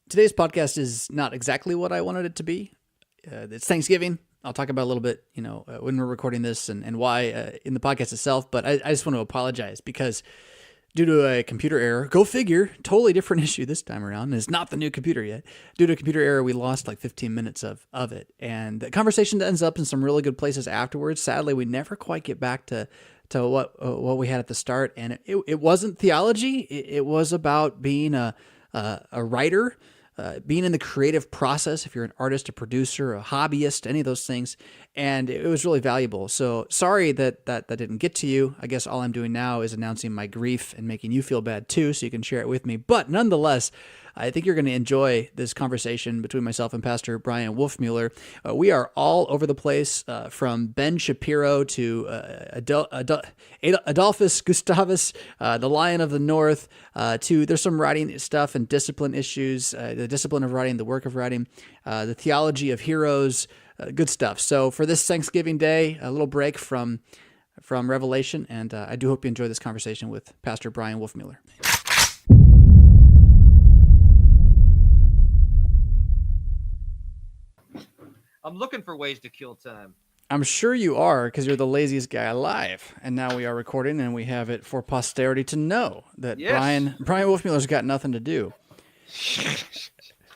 Today's podcast is not exactly what I wanted it to be. It's Thanksgiving. I'll talk about a little bit, when we're recording this and why in the podcast itself. But I just want to apologize because due to a computer error, go figure, totally different issue this time around. It's not the new computer yet. Due to a computer error, we lost like 15 minutes of it. And the conversation ends up in some really good places afterwards. Sadly, we never quite get back to what we had at the start. And it wasn't theology. It was about being a writer, being in the creative process, if you're an artist, a producer, a hobbyist, any of those things. And it was really valuable. So sorry that didn't get to you. I guess all I'm doing now is announcing my grief and making you feel bad too, so you can share it with me. But nonetheless, I think you're going to enjoy this conversation between myself and Pastor Bryan Wolfmuller. We are all over the place, from Ben Shapiro to Adolphus Gustavus, the Lion of the North, to there's some writing stuff and discipline issues, the discipline of writing, the work of writing, the theology of heroes, good stuff. So for this Thanksgiving Day, a little break from Revelation, and I do hope you enjoy this conversation with Pastor Bryan Wolfmuller. I'm looking for ways to kill time. I'm sure you are, because you're the laziest guy alive. And now we are recording, and we have it for posterity to know that Yes. Bryan Wolfmuller's got nothing to do.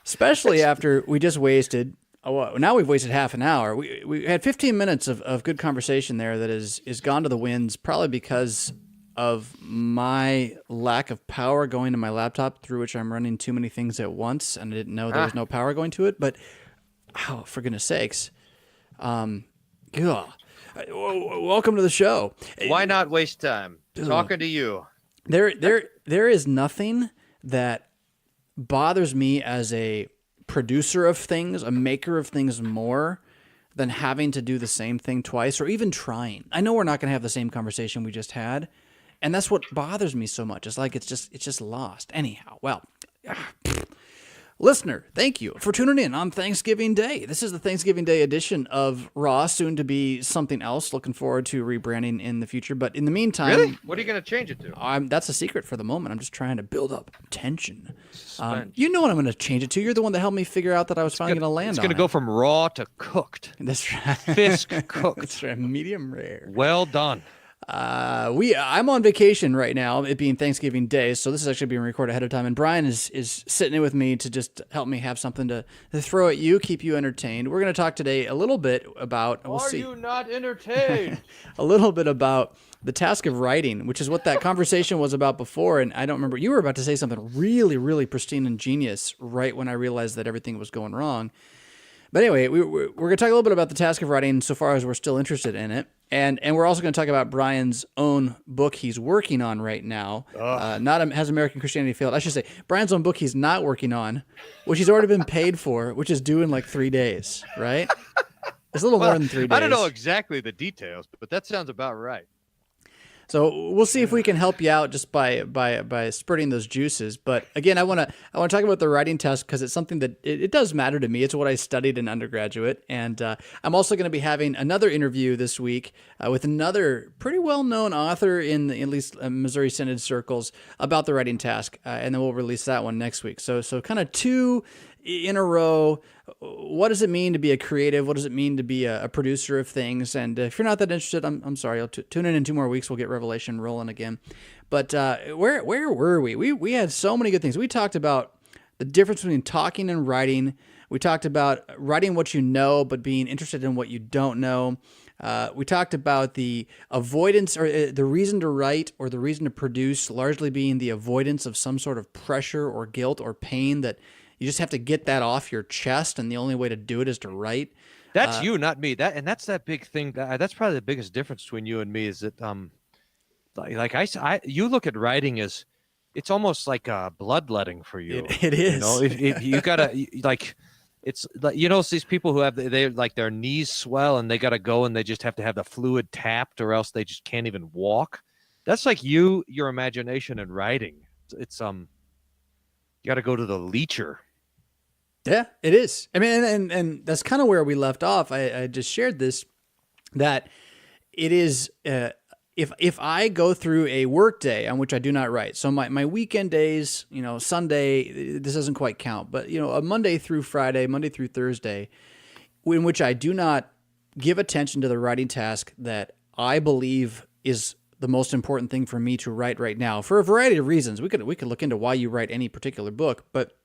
Especially after we just wasted, now we've wasted half an hour. We had 15 minutes of good conversation there that is gone to the winds, probably because of my lack of power going to my laptop, through which I'm running too many things at once, and I didn't know there was no power going to it. But for goodness sakes. Welcome to the show. Why not waste time talking to you? There is nothing that bothers me as a producer of things, a maker of things, more than having to do the same thing twice, or even trying. I know we're not going to have the same conversation we just had, and that's what bothers me so much. It's like it's just lost. Anyhow, well. Listener, thank you for tuning in on Thanksgiving Day. This is the Thanksgiving Day edition of Raw, soon to be something else. Looking forward to rebranding in the future. But in the meantime... Really? What are you going to change it to? That's a secret for the moment. I'm just trying to build up tension. You know what I'm going to change it to. You're the one that helped me figure out that I was finally going to land on it. It's going to go from raw to cooked. That's right. Fisk cooked. That's right. Medium rare. Well done. I'm on vacation right now, it being Thanksgiving Day, so this is actually being recorded ahead of time, and Bryan is sitting in with me to just help me have something to throw at you, keep you entertained. We're going to talk today a little bit about... Are you not entertained? A little bit about the task of writing, which is what that conversation was about before, and I don't remember. You were about to say something really, really pristine and genius right when I realized that everything was going wrong. But anyway, we're going to talk a little bit about the task of writing so far as we're still interested in it. And we're also going to talk about Bryan's own book he's working on right now. Has American Christianity Failed? I should say Bryan's own book he's not working on, which he's already been paid for, which is due in like 3 days, right? It's a little more than 3 days. I don't know exactly the details, but that sounds about right. So we'll see if we can help you out just by spurting those juices. But again, I want to talk about the writing test because it's something that it does matter to me. It's what I studied in undergraduate, and I'm also going to be having another interview this week with another pretty well-known author in at least Missouri Synod circles about the writing task, and then we'll release that one next week. So kind of 2 in a row. What does it mean to be a creative? What does it mean to be a producer of things? And if you're not that interested, I'm sorry. I'll tune in 2 more weeks. We'll get Revelation rolling again. But where were we? We had so many good things. We talked about the difference between talking and writing. We talked about writing what you know, but being interested in what you don't know. We talked about the avoidance, or the reason to write or the reason to produce largely being the avoidance of some sort of pressure or guilt or pain that you just have to get that off your chest, and the only way to do it is to write. That's you, not me. That's that big thing. That's probably the biggest difference between you and me is that, you look at writing as it's almost like bloodletting for you. It is. You know, if you gotta it's like, these people who have they like their knees swell and they gotta go and they just have to have the fluid tapped or else they just can't even walk. That's like your imagination and writing. It's you got to go to the leecher. Yeah, it is. I mean, and that's kind of where we left off. I just shared this, that it is if I go through a work day on which I do not write, so my weekend days, Sunday, this doesn't quite count, but a Monday through Friday, Monday through Thursday, in which I do not give attention to the writing task that I believe is the most important thing for me to write right now, for a variety of reasons. We could look into why you write any particular book, but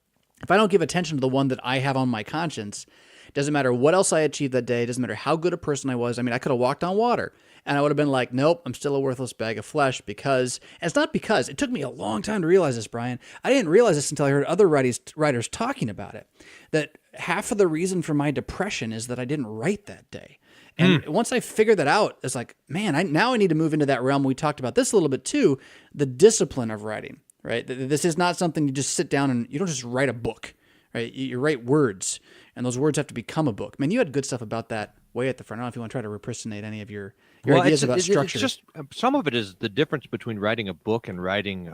if I don't give attention to the one that I have on my conscience, it doesn't matter what else I achieved that day. It doesn't matter how good a person I was. I mean, I could have walked on water and I would have been like, nope, I'm still a worthless bag of flesh because, and it's not because, it took me a long time to realize this, Brian. I didn't realize this until I heard other writers talking about it, that half of the reason for my depression is that I didn't write that day. And once I figured that out, it's like, man, now I need to move into that realm. We talked about this a little bit too, the discipline of writing, right? This is not something you just sit down and you don't just write a book, right? You write words, and those words have to become a book. Man, you had good stuff about that way at the front. I don't know if you want to try to impersonate any of your ideas about structure. It's just some of it is the difference between writing a book and writing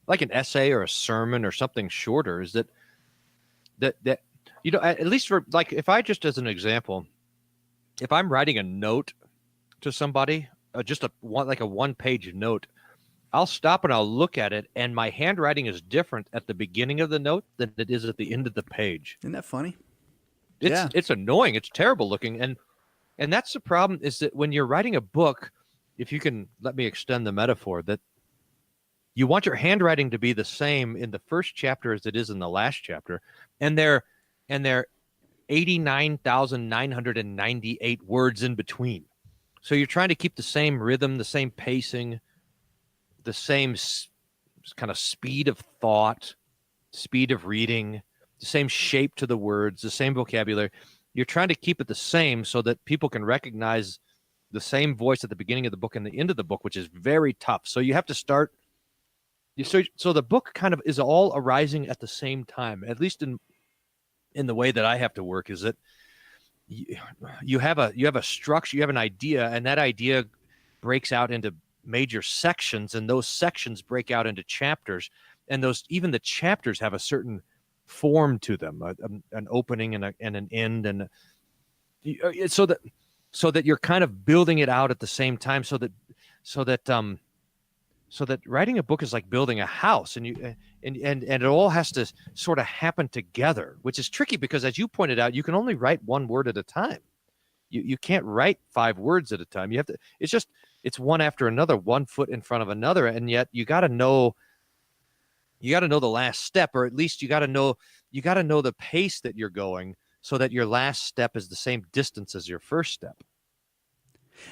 like an essay or a sermon or something shorter. Is that at least for, like, if I just, as an example, if I'm writing a note to somebody, just a one-page note, I'll stop and I'll look at it, and my handwriting is different at the beginning of the note than it is at the end of the page. Isn't that funny? It's annoying. It's terrible looking, and that's the problem. Is that when you're writing a book, if you can let me extend the metaphor, that you want your handwriting to be the same in the first chapter as it is in the last chapter, and they're 89,998 words in between. So you're trying to keep the same rhythm, the same pacing, the same kind of speed of thought, speed of reading, the same shape to the words, the same vocabulary. You're trying to keep it the same so that people can recognize the same voice at the beginning of the book and the end of the book, which is very tough. So you have to start. So the book kind of is all arising at the same time, at least in the way that I have to work, is that you have a structure, you have an idea, and that idea breaks out into major sections, and those sections break out into chapters, and even the chapters have a certain form to them, an opening and an end, and so that you're kind of building it out at the same time, so that writing a book is like building a house, and it all has to sort of happen together, which is tricky because, as you pointed out, you can only write one word at a time. You can't write 5 words at a time. You have to. It's one after another, one foot in front of another, and yet you got to know the last step, or at least you got to know the pace that you're going, so that your last step is the same distance as your first step.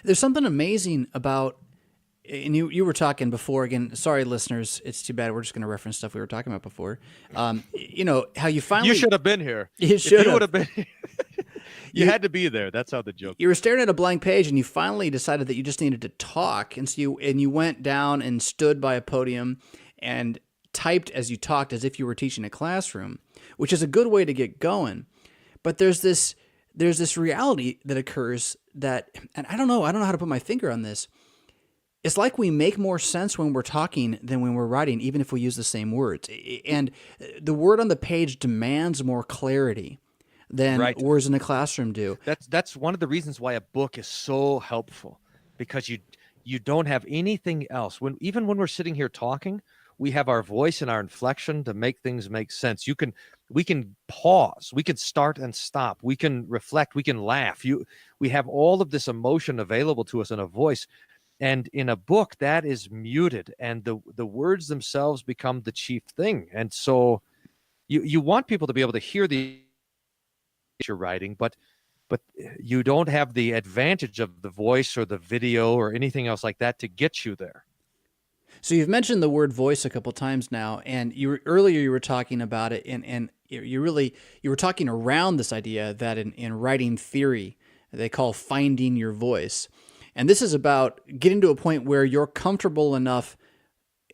There's something amazing about. And you were talking before, again, sorry, listeners, it's too bad. We're just going to reference stuff we were talking about before. How you finally... You should have been here. You should have. would have been here. You had to be there. That's how the joke... You were staring at a blank page, and you finally decided that you just needed to talk. And so you went down and stood by a podium and typed as you talked, as if you were teaching a classroom, which is a good way to get going. But there's this reality that occurs that, and I don't know how to put my finger on this. It's like we make more sense when we're talking than when we're writing, even if we use the same words. And the word on the page demands more clarity than words in a classroom do. That's one of the reasons why a book is so helpful, because you don't have anything else. Even when we're sitting here talking, we have our voice and our inflection to make things make sense. We can pause, we can start and stop, we can reflect, we can laugh. We have all of this emotion available to us in a voice. And in a book, that is muted, and the words themselves become the chief thing. And so you want people to be able to hear the you're writing, but you don't have the advantage of the voice or the video or anything else like that to get you there. So you've mentioned the word voice a couple times now, and earlier you were talking about it, and you were talking around this idea that in writing theory, they call finding your voice. And this is about getting to a point where you're comfortable enough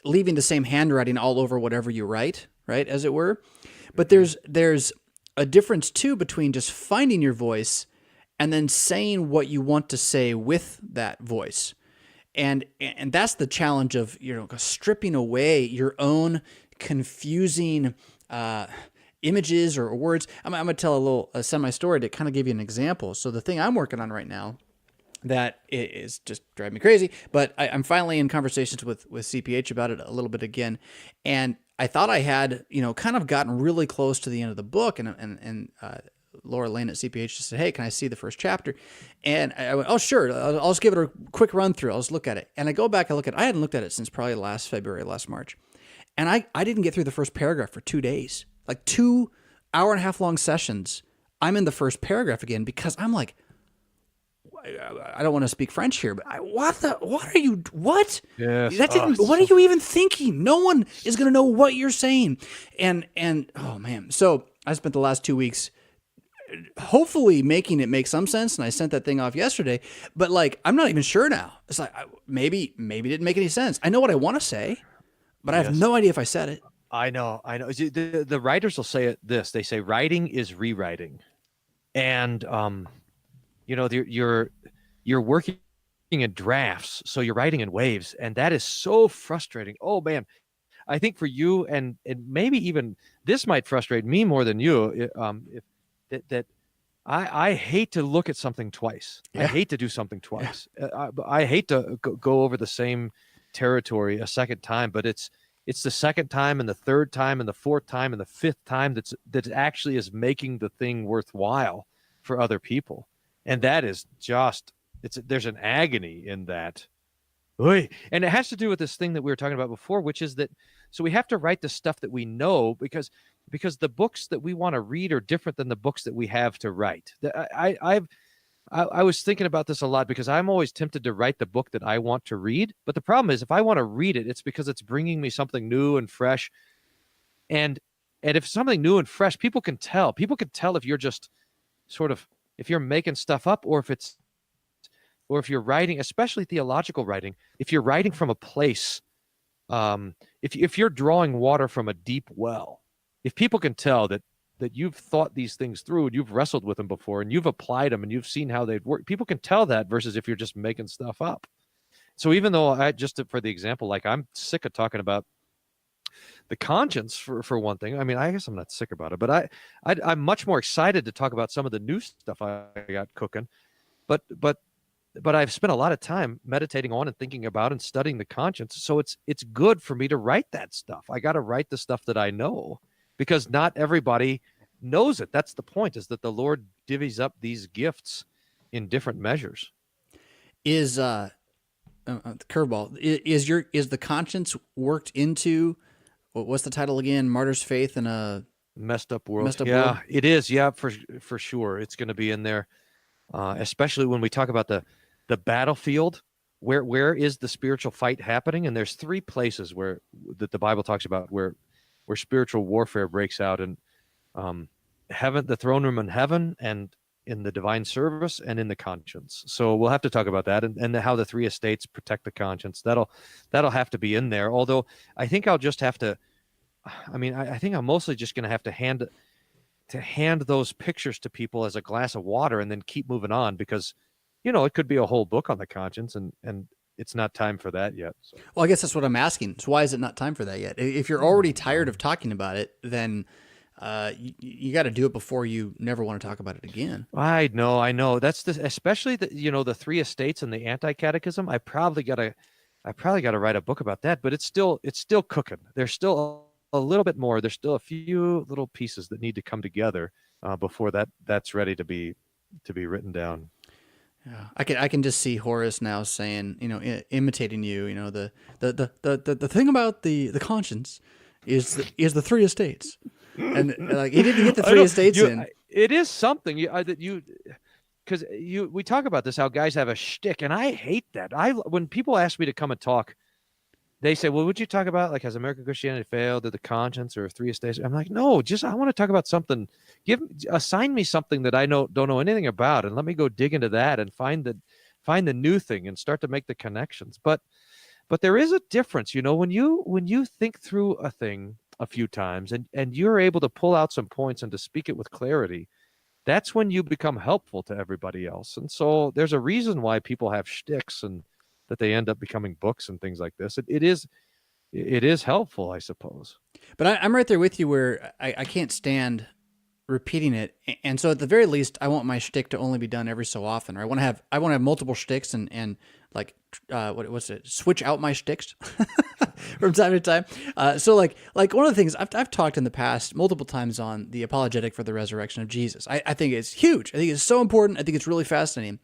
leaving the same handwriting all over whatever you write, right, as it were. But there's a difference, too, between just finding your voice and then saying what you want to say with that voice. And that's the challenge of stripping away your own confusing images or words. I'm going to tell a semi-story to kind of give you an example. So the thing I'm working on right now that is just driving me crazy. But I'm finally in conversations with CPH about it a little bit again, and I thought I had kind of gotten really close to the end of the book, and Laura Lane at CPH just said, "Hey, can I see the first chapter?" And I went, "Oh, sure. I'll just give it a quick run through. I'll just look at it." And I go back, I look at it. I hadn't looked at it since probably last February, last March, and I didn't get through the first paragraph for 2 days, like 2 hour-and-a-half long sessions. I'm in the first paragraph again because I'm like, I don't want to speak French here, but what are you, what? Yes. That didn't, what are you even thinking? No one is going to know what you're saying. And, oh man. So I spent the last 2 weeks hopefully making it make some sense. And I sent that thing off yesterday, but like, I'm not even sure now. It's like, maybe it didn't make any sense. I know what I want to say, but I have no idea if I said it. I know. The writers will say this. They say writing is rewriting. And, you're working in drafts, so you're writing in waves, and that is so frustrating. Oh man, I think for you, and maybe even this might frustrate me more than you. If I hate to look at something twice. Yeah. I hate to do something twice. Yeah. I hate to go over the same territory a second time, but it's the second time and the third time and the fourth time and the fifth time that actually is making the thing worthwhile for other people. And that is just, there's an agony in that. And it has to do with this thing that we were talking about before, which is that, so we have to write the stuff that we know because the books that we want to read are different than the books that we have to write. I was thinking about this a lot because I'm always tempted to write the book that I want to read. But the problem is if I want to read it, it's because it's bringing me something new and fresh. And if something new and fresh, people can tell if you're just sort of, if you're making stuff up or if you're writing, especially theological writing, if you're writing from a place, if you're drawing water from a deep well, if people can tell that you've thought these things through and you've wrestled with them before and you've applied them and you've seen how they've worked, people can tell that versus if you're just making stuff up. So even though for the example, like I'm sick of talking about the conscience for one thing. I mean, I guess I'm not sick about it, but I'm much more excited to talk about some of the new stuff I got cooking. But I've spent a lot of time meditating on and thinking about and studying the conscience. So it's good for me to write that stuff. I got to write the stuff that I know because not everybody knows it. That's the point, is that the Lord divvies up these gifts in different measures. Is curveball, is the conscience worked into, what's the title again? Martyr's Faith in a Messed Up World. Yeah, world? It is. Yeah, for sure. It's going to be in there, especially when we talk about the battlefield. Where is the spiritual fight happening? And there's 3 places that the Bible talks about where spiritual warfare breaks out, in heaven, the throne room in heaven, and in the divine service, and in the conscience. So we'll have to talk about that and how the 3 estates protect the conscience. That'll have to be in there. Although I think I'll just have to. I mean, I think I'm mostly just going to have to hand those pictures to people as a glass of water and then keep moving on because, it could be a whole book on the conscience and it's not time for that yet. So. Well, I guess that's what I'm asking. So why is it not time for that yet? If you're already tired of talking about it, then you got to do it before you never want to talk about it again. I know. That's especially the 3 estates and the anti-catechism. I probably got to write a book about that, but it's still cooking. There's still a little bit more. There's still a few little pieces that need to come together before that's ready to be written down. Yeah, I can just see Horace now saying, imitating you. The thing about the conscience is the 3 estates, and like he didn't get the 3 estates in. It is something because we talk about this, how guys have a shtick, and I hate that. When people ask me to come and talk, they say, well, would you talk about, like, has American Christianity failed, or the conscience, or 3 estates? I'm like, no, I want to talk about something. Assign me something that I don't know anything about, and let me go dig into that and find the new thing and start to make the connections. But there is a difference, when you think through a thing a few times and you're able to pull out some points and to speak it with clarity, that's when you become helpful to everybody else. And so there's a reason why people have shticks and that they end up becoming books and things like this. It is helpful, I suppose. But I'm right there with you where I can't stand repeating it. And so at the very least, I want my shtick to only be done every so often, or I want to have multiple shticks and like, what's it? Switch out my shticks from time to time. So like one of the things I've talked in the past multiple times on the apologetic for the resurrection of Jesus. I think it's huge. I think it's so important. I think it's really fascinating,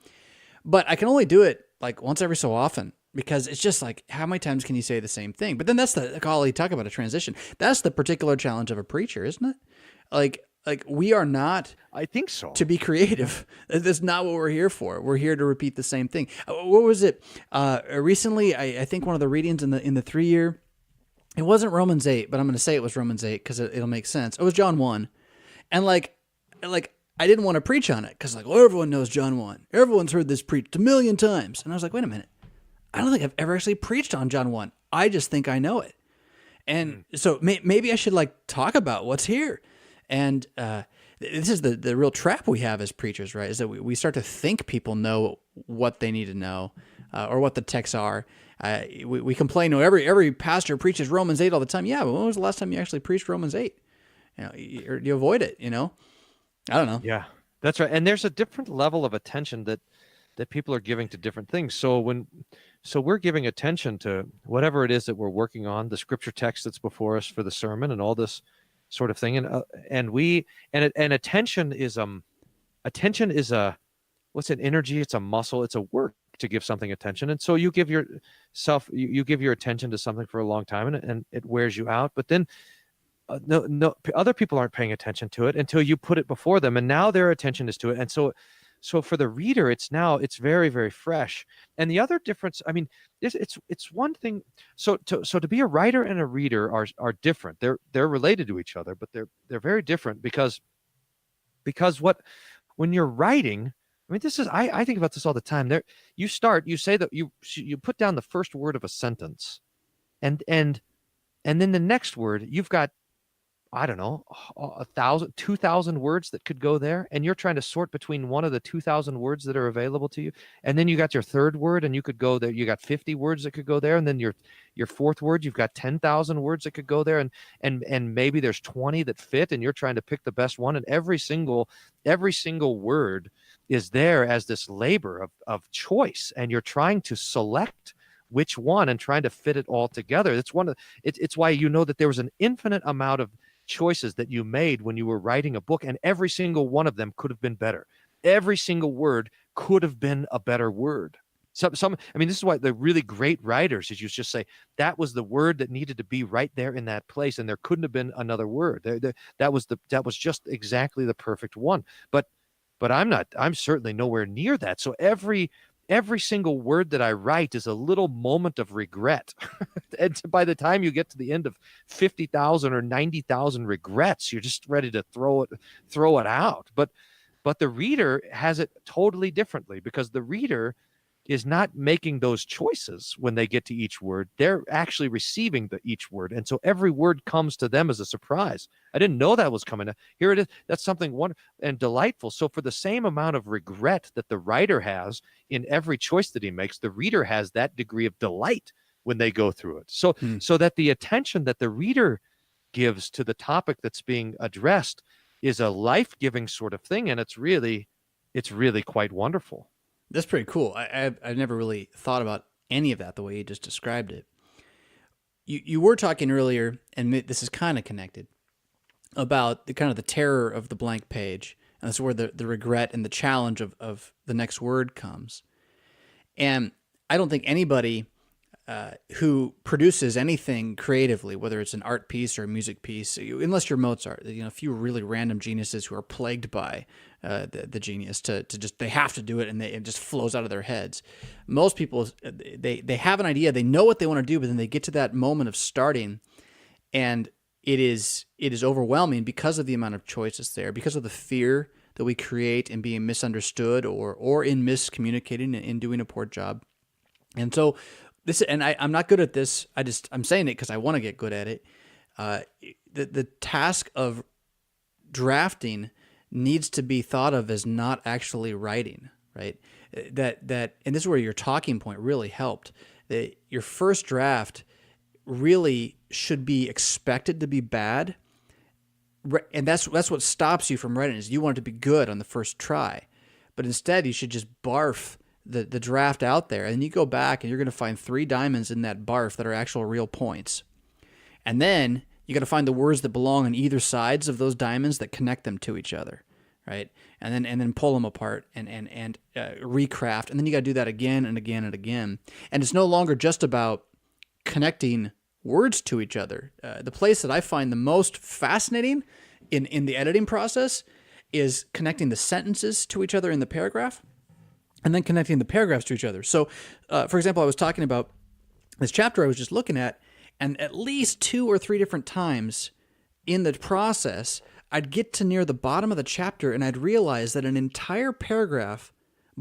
but I can only do it like once every so often. Because it's just like, how many times can you say the same thing? But then that's the golly, talk about a transition. That's the particular challenge of a preacher, isn't it? Like we are not I think so. to be creative. That's not what we're here for. We're here to repeat the same thing. What was it? Recently, I think one of the readings in the 3-year, it wasn't Romans 8, but I'm going to say it was Romans 8 because it'll make sense. It was John 1. And like I didn't want to preach on it because like, well, everyone knows John 1. Everyone's heard this preached a million times. And I was like, wait a minute. I don't think I've ever actually preached on John 1. I just think I know it. And so maybe I should like talk about what's here. And this is the real trap we have as preachers, right? Is that we start to think people know what they need to know or what the texts are. We complain, every pastor preaches Romans 8 all the time. Yeah, but when was the last time you actually preached Romans 8? You avoid it, I don't know. Yeah, that's right. And there's a different level of attention that people are giving to different things. So we're giving attention to whatever it is that we're working on, the scripture text that's before us for the sermon and all this sort of thing. And attention is a, what's an energy? It's a muscle. It's a work to give something attention. And so you give yourself, you give your attention to something for a long time and it wears you out. But then no, other people aren't paying attention to it until you put it before them. And now their attention is to it. And so for the reader, it's very, very fresh. And the other difference, I mean, it's one thing. So to be a writer and a reader are different. They're related to each other, but they're very different because when you're writing, I mean, this is I think about this all the time. You say that you put down the first word of a sentence, and then the next word you've got, I don't know, 1,000, 2,000 words that could go there. And you're trying to sort between one of the 2,000 words that are available to you. And then you got your third word and you could go there. You got 50 words that could go there. And then your fourth word, you've got 10,000 words that could go there. And maybe there's 20 that fit and you're trying to pick the best one. And every single word is there as this labor of choice. And you're trying to select which one and trying to fit it all together. It's why that there was an infinite amount of choices that you made when you were writing a book, and every single one of them could have been better. Every single word could have been a better word. This is why the really great writers is you just say that was the word that needed to be right there in that place, and there couldn't have been another word. That was just exactly the perfect one. But I'm certainly nowhere near that. So every single word that I write is a little moment of regret. And by the time you get to the end of 50,000 or 90,000 regrets, you're just ready to throw it out. But the reader has it totally differently, because the reader is not making those choices when they get to each word. They're actually receiving each word. And so every word comes to them as a surprise. I didn't know that was coming. Here it is. That's something wonderful and delightful. So for the same amount of regret that the writer has in every choice that he makes, the reader has that degree of delight when they go through it. So that the attention that the reader gives to the topic that's being addressed is a life-giving sort of thing. And it's really quite wonderful. That's pretty cool. I've never really thought about any of that the way you just described it. You were talking earlier, and this is kind of connected, about the kind of the terror of the blank page, and that's where the regret and the challenge of the next word comes. And I don't think anybody who produces anything creatively, whether it's an art piece or a music piece, unless you're Mozart, a few really random geniuses who are plagued by the genius to just, they have to do it and it just flows out of their heads. Most people, they have an idea, they know what they want to do, but then they get to that moment of starting and it is overwhelming because of the amount of choices there, because of the fear that we create in being misunderstood or in miscommunicating and in doing a poor job. And so I'm not good at this. I'm saying it because I want to get good at it. The task of drafting needs to be thought of as not actually writing, right? And this is where your talking point really helped. Your first draft really should be expected to be bad, and that's what stops you from writing is you want it to be good on the first try. But instead, you should just barf the draft out there, and you go back and you're going to find 3 diamonds in that barf that are actual real points. And then you got to find the words that belong on either sides of those diamonds that connect them to each other, right? And then pull them apart and recraft. And then you got to do that again and again and again. And it's no longer just about connecting words to each other. The place that I find the most fascinating in the editing process is connecting the sentences to each other in the paragraph, and then connecting the paragraphs to each other. So, for example, I was talking about this chapter I was just looking at, and at least 2 or 3 different times in the process, I'd get to near the bottom of the chapter and I'd realize that an entire paragraph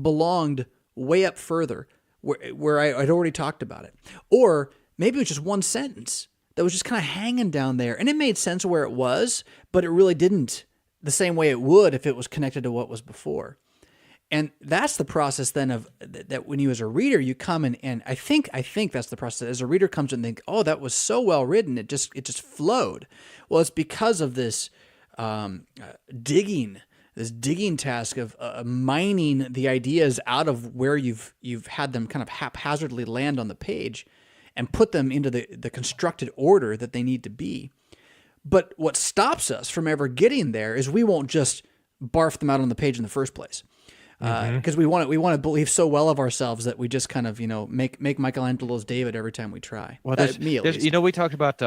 belonged way up further where I'd already talked about it. Or maybe it was just one sentence that was just kind of hanging down there, and it made sense where it was, but it really didn't the same way it would if it was connected to what was before. And that's the process then of that when you as a reader, you come and I think that's the process. As a reader comes and think, oh, that was so well written. It just flowed. Well, it's because of this digging task of mining the ideas out of where you've had them kind of haphazardly land on the page and put them into the constructed order that they need to be. But what stops us from ever getting there is we won't just barf them out on the page in the first place. Because we want to believe so well of ourselves that we just kind of make Michelangelo's David every time we try. Well, me at least. we talked about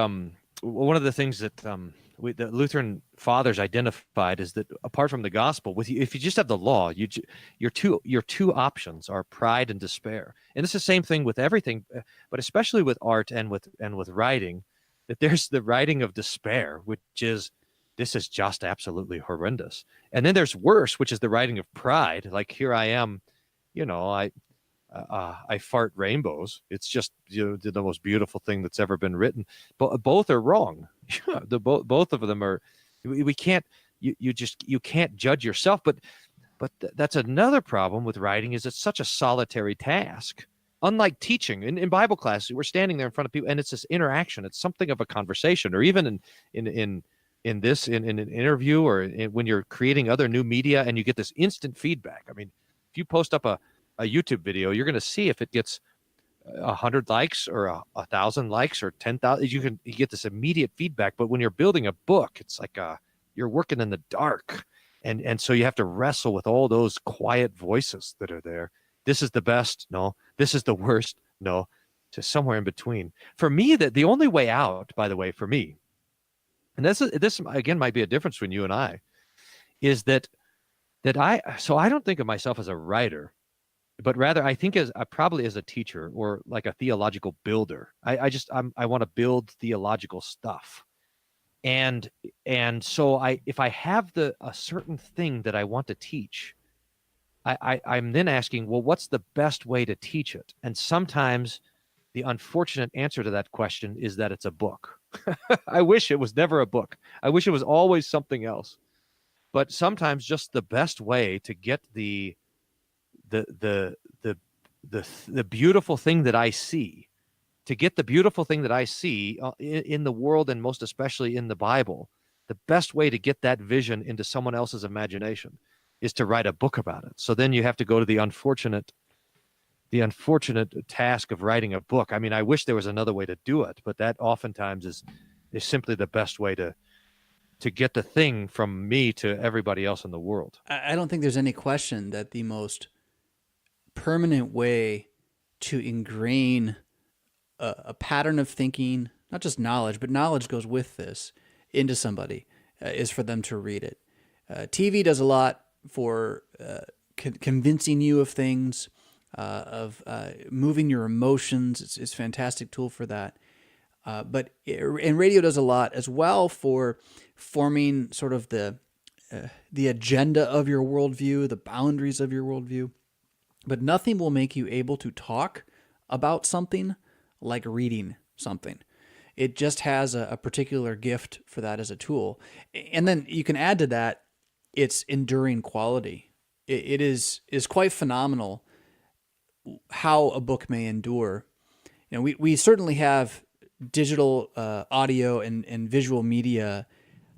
one of the things that the Lutheran fathers identified is that apart from the gospel, if you just have the law, your two options are pride and despair. And it's the same thing with everything, but especially with art and with writing. That there's the writing of despair, which is, this is just absolutely horrendous. And then there's worse, which is the writing of pride. Like, here I am, I fart rainbows. It's just the most beautiful thing that's ever been written. But both are wrong. Both of them are. We can't. You can't judge yourself. But that's another problem with writing is it's such a solitary task. Unlike teaching in Bible class, we're standing there in front of people, and it's this interaction. It's something of a conversation, or even in an interview or when you're creating other new media and you get this instant feedback. I mean, if you post up a YouTube video, you're going to see if it gets 100 likes or 1,000 likes or 10,000. You get this immediate feedback. But when you're building a book, it's like you're working in the dark. And so you have to wrestle with all those quiet voices that are there. This is the best. No, this is the worst. No, to somewhere in between. For me, the only way out, by the way, for me, and this again might be a difference between you and I, is that I don't think of myself as a writer, but rather I think probably as a teacher or like a theological builder. I want to build theological stuff, and so if I have a certain thing that I want to teach, I'm then asking, well, what's the best way to teach it? And sometimes the unfortunate answer to that question is that it's a book. I wish it was never a book. I wish it was always something else. But sometimes just the best way to get the beautiful thing that I see, in the world, and most especially in the Bible, the best way to get that vision into someone else's imagination is to write a book about it. So then you have to go to the unfortunate task of writing a book. I mean, I wish there was another way to do it, but that oftentimes is simply the best way to get the thing from me to everybody else in the world. I don't think there's any question that the most permanent way to ingrain a pattern of thinking, not just knowledge, but knowledge goes with this, into somebody, is for them to read it. TV does a lot for convincing you of things, of moving your emotions. It's a fantastic tool for that. And radio does a lot as well for forming sort of the agenda of your worldview, the boundaries of your worldview. But nothing will make you able to talk about something like reading something. It just has a particular gift for that as a tool. And then you can add to that its enduring quality. It is quite phenomenal how a book may endure. We certainly have digital audio and visual media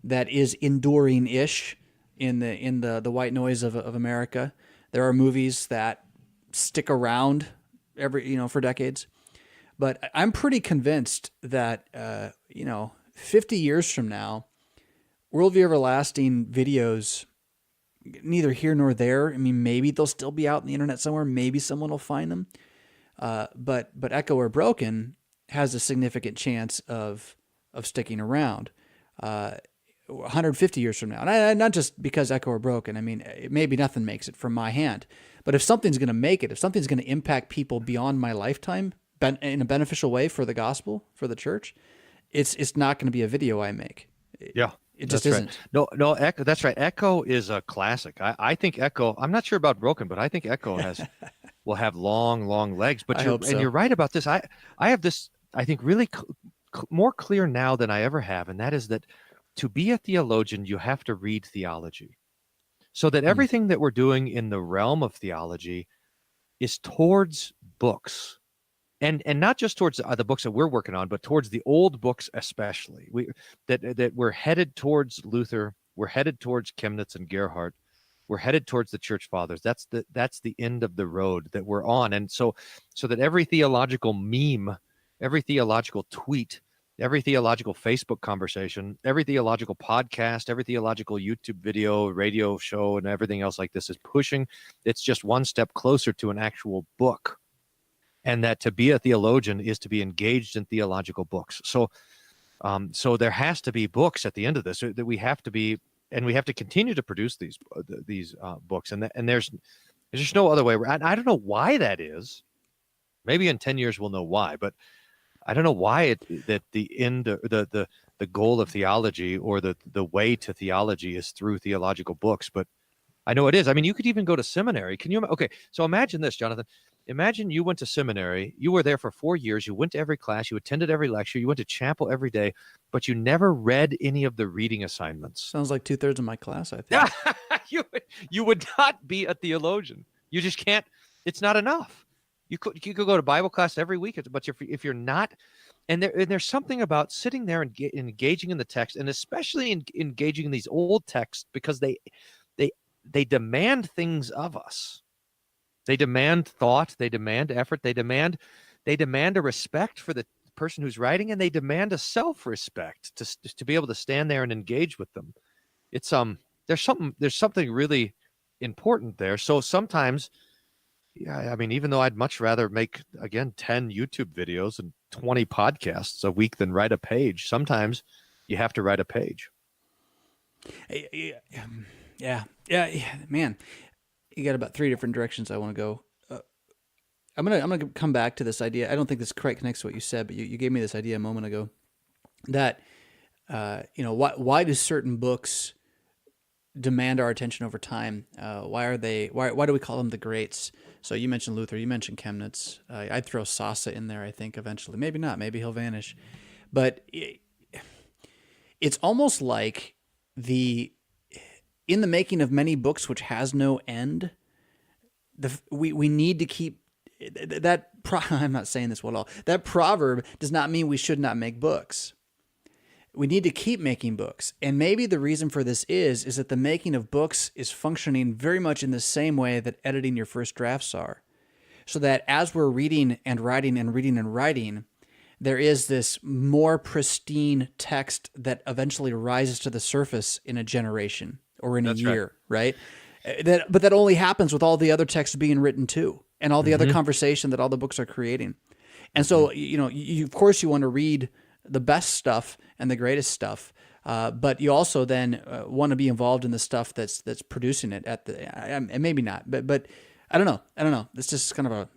that is enduring-ish in the white noise of America. There are movies that stick around for decades. But I'm pretty convinced that 50 years from now, Worldview Everlasting videos, neither here nor there. I mean, maybe they'll still be out on the internet somewhere. Maybe someone will find them. But Echo or Broken has a significant chance of sticking around 150 years from now. And not just because Echo or Broken. I mean, maybe nothing makes it from my hand. But if something's going to make it, if something's going to impact people beyond my lifetime in a beneficial way for the gospel, for the church, it's not going to be a video I make. Yeah. It just That's isn't. right. No, Echo. That's right. Echo is a classic. I think Echo. I'm not sure about Broken, but I think Echo will have long legs. But I hope so. And you're right about this. I have this. I think really more clear now than I ever have, and that is that to be a theologian, you have to read theology, so that everything that we're doing in the realm of theology is towards books. And not just towards the books that we're working on, but towards the old books especially. That we're headed towards Luther, we're headed towards Chemnitz and Gerhardt, we're headed towards the Church Fathers. That's the end of the road that we're on. And so that every theological meme, every theological tweet, every theological Facebook conversation, every theological podcast, every theological YouTube video, radio show, and everything else like this is pushing. It's just one step closer to an actual book. And that to be a theologian is to be engaged in theological books. So there has to be books at the end of this that we have to be, and we have to continue to produce these books. And there's just no other way. I don't know why that is. Maybe in 10 years we'll know why, but I don't know why that the end, the goal of theology or the way to theology is through theological books. But I know it is. I mean, you could even go to seminary. Can you? Okay, so imagine this, Jonathan. Imagine you went to seminary, you were there for 4 years, you went to every class, you attended every lecture, you went to chapel every day, but you never read any of the reading assignments. Sounds like 2/3 of my class, I think. You would not be a theologian. You just can't. It's not enough. You could go to Bible class every week, but if you're not, and there's something about sitting there and engaging in the text, and especially engaging in these old texts, because they demand things of us. They demand thought, they demand effort, they demand a respect for the person who's writing, and they demand a self-respect to be able to stand there and engage with them. It's there's something really important there. So sometimes, yeah, I mean, even though I'd much rather make, again, 10 YouTube videos and 20 podcasts a week than write a page, sometimes you have to write a page. Yeah, man. You got about 3 different directions I want to go. I'm gonna come back to this idea. I don't think this quite connects to what you said, but you gave me this idea a moment ago that why do certain books demand our attention over time? Why do we call them the greats? So you mentioned Luther, you mentioned Chemnitz. I'd throw Sasa in there. I think eventually, maybe not. Maybe he'll vanish, but it's almost like in the making of many books, which has no end, we need to keep that. I'm not saying this well at all. That proverb does not mean we should not make books. We need to keep making books. And maybe the reason for this is that the making of books is functioning very much in the same way that editing your first drafts are. So that as we're reading and writing and reading and writing, there is this more pristine text that eventually rises to the surface in a generation or in a year, right? But that only happens with all the other texts being written too, and all the other conversation that all the books are creating. And so, you of course you want to read the best stuff and the greatest stuff, but you also then want to be involved in the stuff that's producing it and maybe not, but I don't know. It's just kind of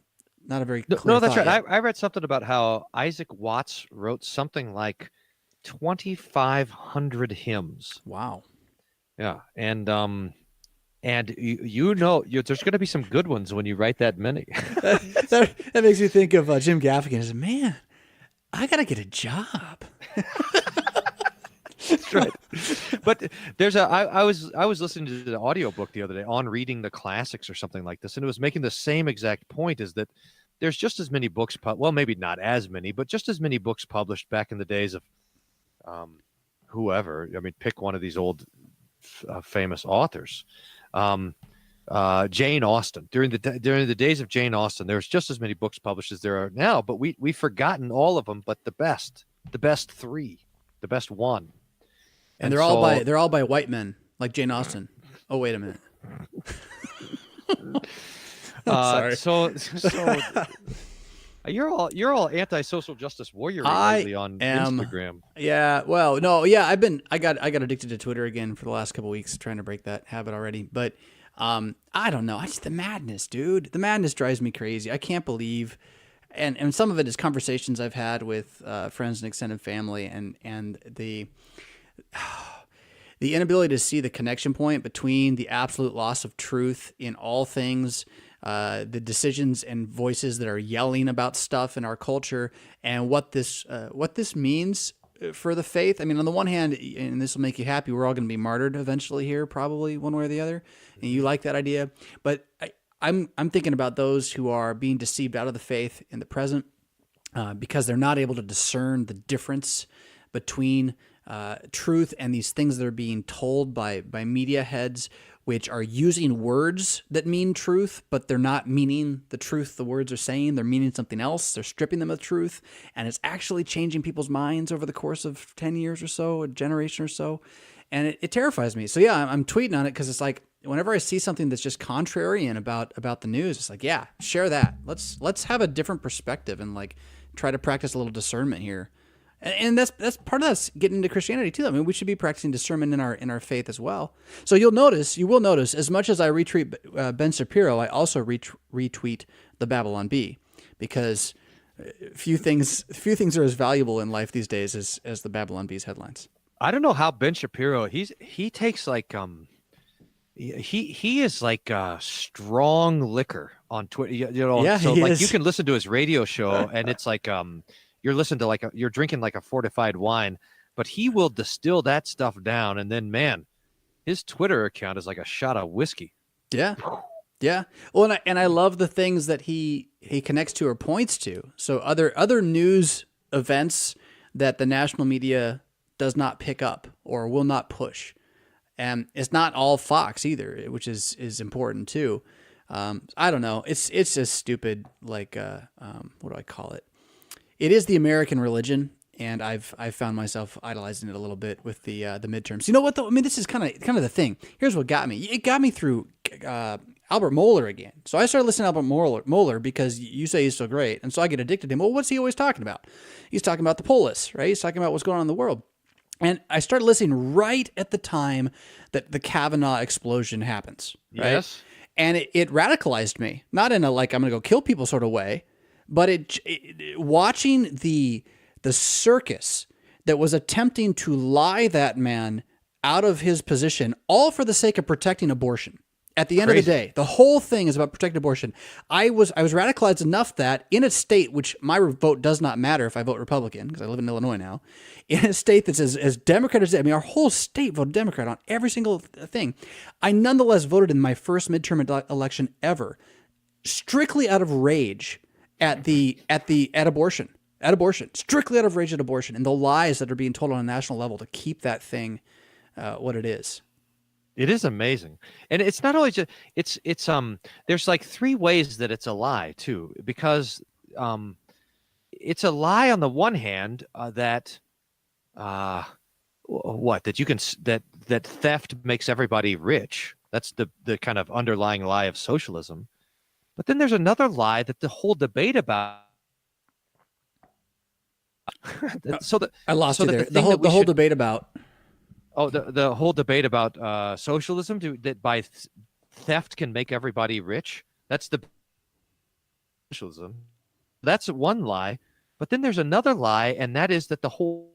not a very clear No, that's thought right. yet. I read something about how Isaac Watts wrote something like 2,500 hymns. Wow. Yeah, and there's going to be some good ones when you write that many. that makes me think of Jim Gaffigan. He said, "Man, I gotta get a job." That's right. But I was listening to the audiobook the other day on reading the classics or something like this, and it was making the same exact point, is that there's just as many books, well, maybe not as many, but just as many books published back in the days of whoever. I mean, pick one of these old famous authors. Jane Austen. During the days of Jane Austen, there was just as many books published as there are now, but we've forgotten all of them. But the best three, the best one, and they're all by white men, like Jane Austen. Oh, wait a minute. Sorry. So you're all anti-social justice warrior lately on Instagram. Yeah. Well, no. Yeah. I got addicted to Twitter again for the last couple of weeks, trying to break that habit already. But I don't know. The madness, dude. The madness drives me crazy. I can't believe, and some of it is conversations I've had with friends and extended family, and the inability to see the connection point between the absolute loss of truth in all things, the decisions and voices that are yelling about stuff in our culture, and what this means for the faith. I mean, on the one hand, and this will make you happy, we're all going to be martyred eventually here, probably one way or the other, and you like that idea. But I'm thinking about those who are being deceived out of the faith in the present because they're not able to discern the difference between truth and these things that are being told by media heads, which are using words that mean truth, but they're not meaning the truth the words are saying. They're meaning something else. They're stripping them of truth, and it's actually changing people's minds over the course of 10 years or so, a generation or so, and it terrifies me. So yeah, I'm tweeting on it because it's like, whenever I see something that's just contrarian about the news, it's like, yeah, share that. Let's have a different perspective and like try to practice a little discernment here. And that's part of us getting into Christianity too. I mean, we should be practicing discernment in our faith as well. So you will notice, as much as I retweet Ben Shapiro, I also retweet the Babylon Bee, because few things are as valuable in life these days as the Babylon Bee's headlines. I don't know how Ben Shapiro, he takes like he is like strong liquor on Twitter. Yeah, so he like is. you can listen to his radio show and it's like you're listening to you're drinking like a fortified wine, but he will distill that stuff down, and then man, his Twitter account is like a shot of whiskey. Yeah. Yeah. Well, and I love the things that he connects to or points to. So other news events that the national media does not pick up or will not push. And it's not all Fox either, which is important too. I don't know. It's just stupid. Like, what do I call it? It is the American religion, and I've found myself idolizing it a little bit with the midterms. You know what though? I mean, this is kind of the thing. Here's what got me. It got me through Albert Mohler again. So I started listening to Albert Mohler because you say he's so great, and so I get addicted to him. Well, what's he always talking about? He's talking about the poll list, right? He's talking about what's going on in the world. And I started listening right at the time that the Kavanaugh explosion happens. Right? Yes. And it radicalized me, not in a like I'm going to go kill people sort of way, but watching the circus that was attempting to lie that man out of his position, all for the sake of protecting abortion. At the end of the day, the whole thing is about protecting abortion. I was radicalized enough that in a state, which my vote does not matter if I vote Republican, because I live in Illinois now, in a state that's as Democrat as, I mean, our whole state voted Democrat on every single thing. I nonetheless voted in my first midterm election ever, strictly out of rage at abortion, strictly out of rage at abortion and the lies that are being told on a national level to keep that thing what it is. It is amazing. And it's not always just, it's there's like three ways that it's a lie too, because it's a lie on the one hand that you can, that theft makes everybody rich. That's the kind of underlying lie of socialism. But then there's another lie that the whole debate about I lost you there. The whole debate about the whole debate about socialism, that by theft can make everybody rich. That's the socialism. That's one lie. But then there's another lie, and that is that the whole,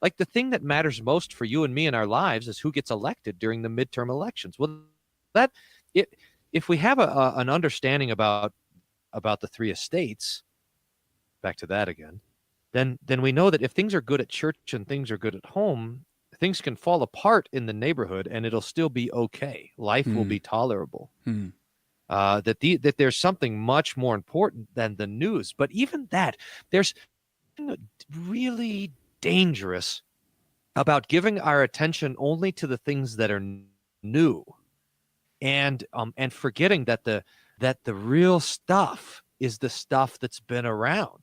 like the thing that matters most for you and me in our lives is who gets elected during the midterm elections. Well, if we have an understanding about the three estates, back to that again, then we know that if things are good at church and things are good at home, things can fall apart in the neighborhood and it'll still be okay. Life will be tolerable. That there's something much more important than the news. But even that, there's really dangerous about giving our attention only to the things that are new, and forgetting that the real stuff is the stuff that's been around.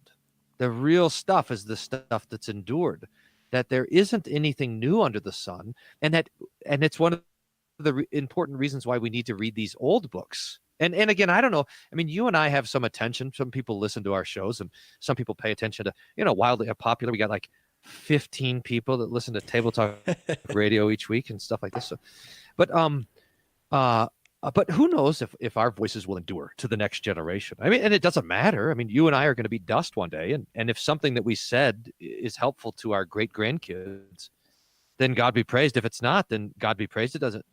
The real stuff is the stuff that's endured. That there isn't anything new under the sun, and it's one of the important reasons why we need to read these old books. And again, I don't know. I mean, you and I have some attention. Some people listen to our shows, and some people pay attention to, wildly popular. We got like 15 people that listen to Table Talk Radio each week and stuff like this. So, but but who knows if our voices will endure to the next generation? I mean, and it doesn't matter. I mean, you and I are going to be dust one day, and if something that we said is helpful to our great grandkids, then God be praised. If it's not, then God be praised. It doesn't.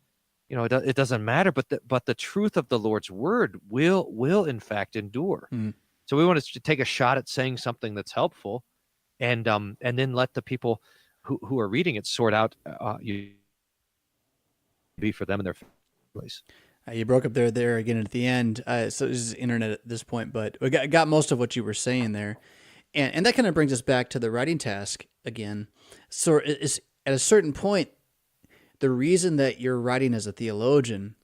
It doesn't matter, but the truth of the Lord's word will in fact endure. Mm. So we want to take a shot at saying something that's helpful, and then let the people who are reading it sort out be for them in their place. You broke up there again at the end. So this is internet at this point, but we got most of what you were saying there, and that kind of brings us back to the writing task again. So it's at a certain point, the reason that you're writing as a theologian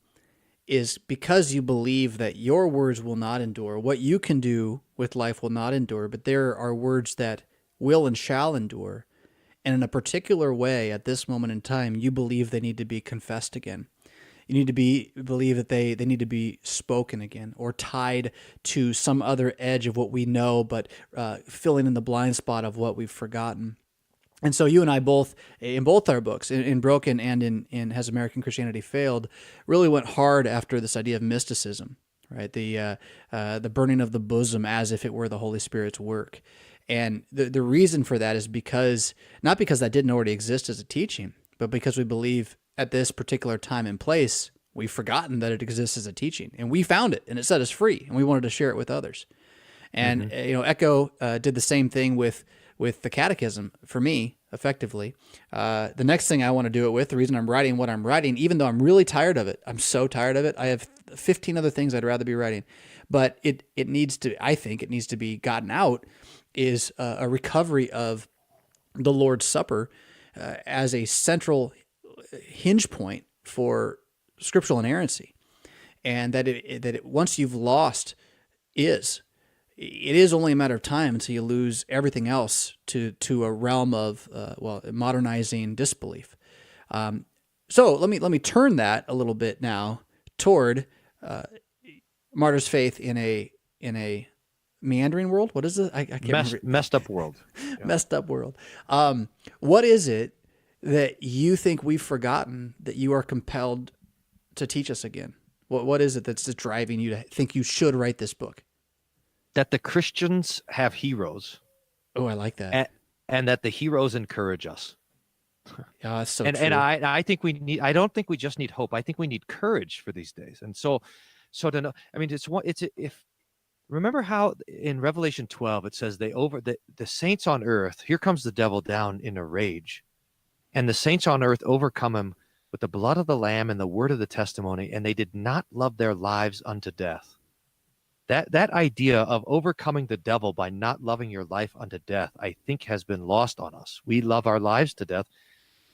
is because you believe that your words will not endure. What you can do with life will not endure, but there are words that will and shall endure. And in a particular way, at this moment in time, you believe they need to be confessed again. You need to believe that they need to be spoken again, or tied to some other edge of what we know, but filling in the blind spot of what we've forgotten. And so you and I both, in both our books, in Broken and in Has American Christianity Failed, really went hard after this idea of mysticism, right? The burning of the bosom as if it were the Holy Spirit's work. And the reason for that is not because that didn't already exist as a teaching, but because we believe at this particular time and place, we've forgotten that it exists as a teaching. And we found it, and it set us free, and we wanted to share it with others. And, Echo did the same thing with the catechism for me, effectively. The next thing I want to do it with, the reason I'm writing what I'm writing, even though I'm really tired of it, I'm so tired of it. I have 15 other things I'd rather be writing, but I think it needs to be gotten out, is a recovery of the Lord's Supper as a central hinge point for scriptural inerrancy. And that once you've lost it is only a matter of time until you lose everything else to a realm of modernizing disbelief. So let me turn that a little bit now toward martyr's faith in a meandering world. What is it? I can't remember. Messed up world. Yeah. Messed up world. What is it that you think we've forgotten that you are compelled to teach us again? What is it that's driving you to think you should write this book? That the Christians have heroes. Oh, I like that. And that the heroes encourage us. Yeah, that's so true. And I think I don't think we just need hope. I think we need courage for these days. And so to know, I mean, remember how in Revelation 12, it says the saints on earth, here comes the devil down in a rage, and the saints on earth overcome him with the blood of the Lamb and the word of the testimony, and they did not love their lives unto death. That idea of overcoming the devil by not loving your life unto death, I think, has been lost on us. We love our lives to death.